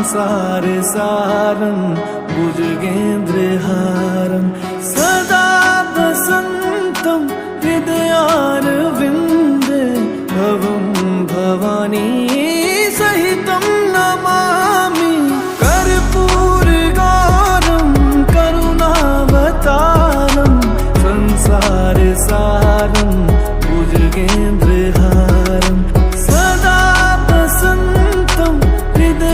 संसार सारं भुजगेन्द्रहारं सदा वसन्तं हृदयारविन्दे भवं भवानी सहितं नमामि कर्पूरगौरं करुणावतारं संसार सारं भुजगेन्द्रहारं सदा वसन्तं हृदयारविन्दे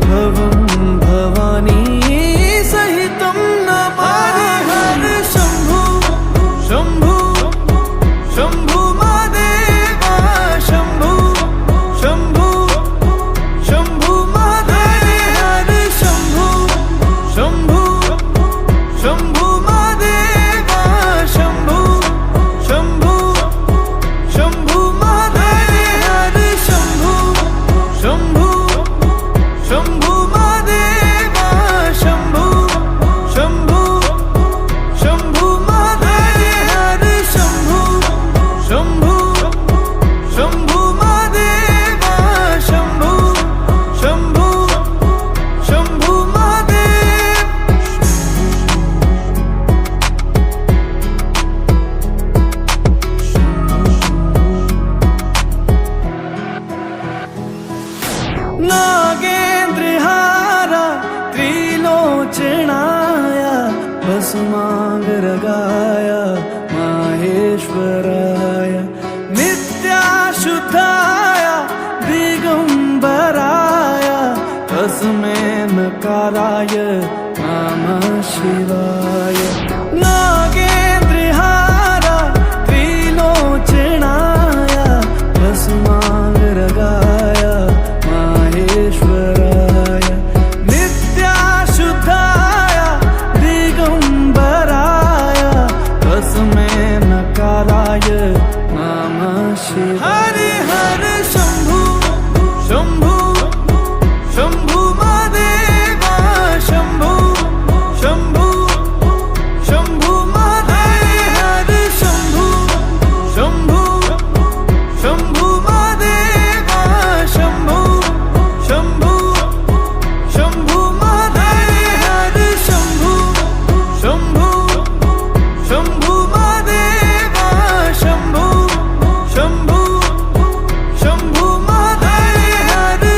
भवं भवानी सहितं नमामि हर शम्भु शम्भु शम्भु महादेव शम्भु शम्भु शम्भु महादेव हर शम्भु शम्भु शम्भु महादेव शम्भु शम्भु शम्भु महादेव हर शम्भु शम्भु शम्भु महादेव शम्भु शम्भु शम्भु महादेव हर शम्भु शम्भु शम्भु महादेव शम्भु शम्भु शम्भु महादेव नागेन्द्रहार त्रिलोचनाय भस्मांगरगाय माहेश्वराय नित्याशुद्धाय दिगंबराय तस्मै नकाराय नमः शिवाय नागेन्द्रहार त्रिलोचनाय भस्मांगरगाय माहेश्वराय नित्याशुद्धाय दिगंबराय तस्मै नकाराय नमः शिवाय हरे हरे शम्भु शम्भु शम्भु महादेव शम्भु शम्भु शम्भु महादेव हरे शम्भु शम्भु शम्भु महादेव शम्भु शम्भु शम्भु महादेव हरे शम्भु शम्भु शम्भु महादेव शम्भु शम्भु शम्भु महादेव हरे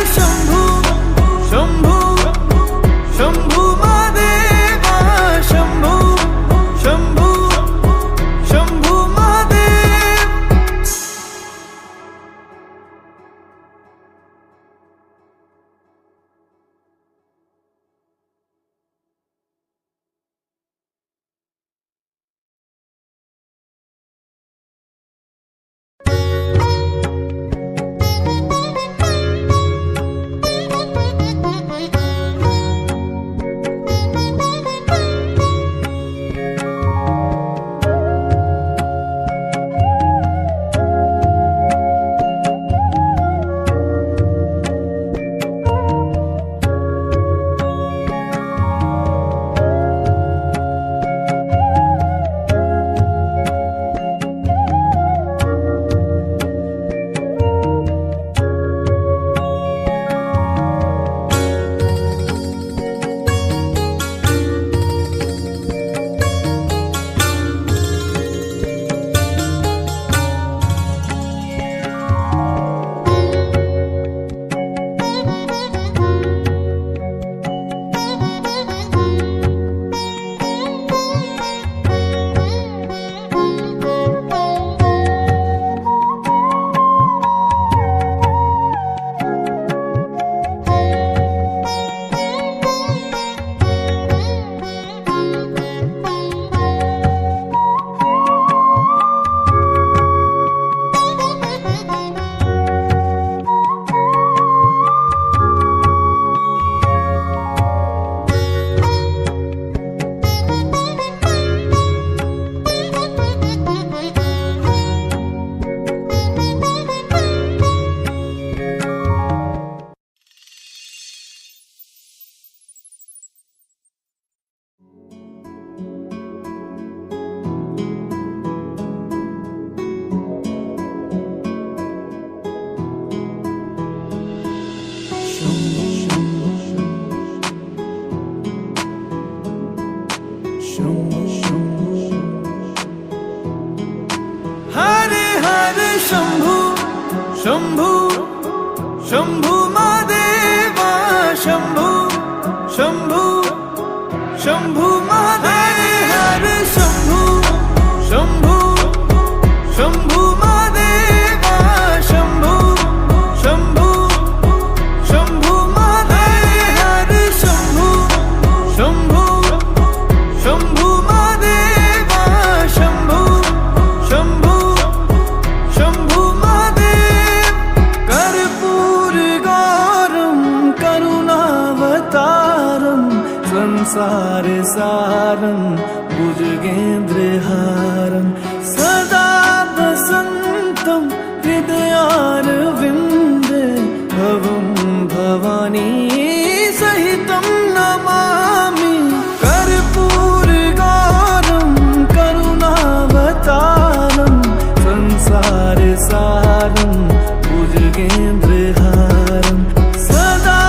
शंभू शंभू महादेवा शंभू शंभू शंभू महादेव हर शंभू शंभू शंभू महादेवा शंभू शंभू शंभू महादेव हर शंभू शंभू शंभू महादेवा शंभू शंभू शंभू महादेव कर्पूर गौरम करुणावतारम संसार सारं भुजगेन्द्रहारं सदा वसन्तं हृदयारविन्दे भवं भवानी सहितं नमामि कर्पूरगौरं करुणावतारं संसारसारं भुजगेन्द्रहारं सदा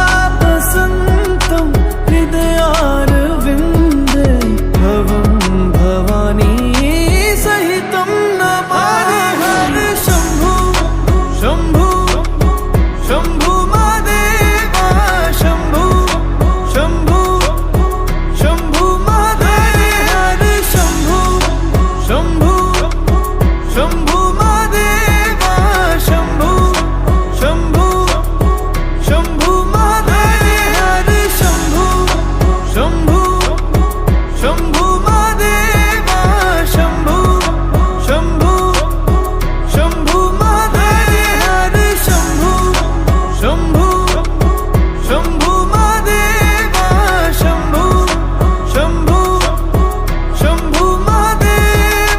वसन्तं हृदयारविन्दे भवं भवानी सहितं नमामि हर शंभू शंभू शंभू महादेवा शंभू शंभू शंभू महादेव हर शंभू शंभू शंभू महादेवा शंभू शंभू शंभू महादेव हर शंभू शंभू शंभू महादेवा शंभू शंभू शंभू महादेव हर शंभू शंभू शंभू महादेवा शंभू शंभू शंभू महादेव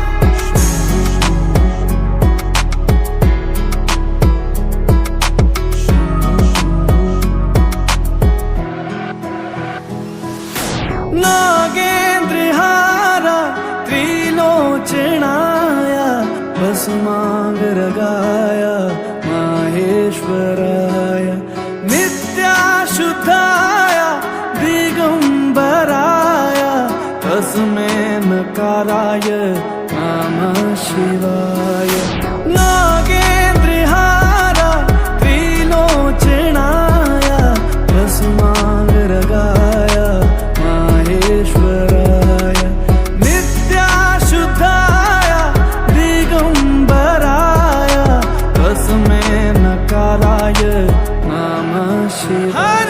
नागेन्द्रहारा त्रिलोचनाय भस्मांगरगाय माहेश्वराय नित्याशुद्धाय दिगंबराय तस्मै नकाराय नमः शिवाय नागेन्द्रहारा त्रिलोचनाय भस्मांगरगाय माहेश्वराय नित्याशुद्धाय दिगंबराय तस्मै नकाराय नमः शिवाय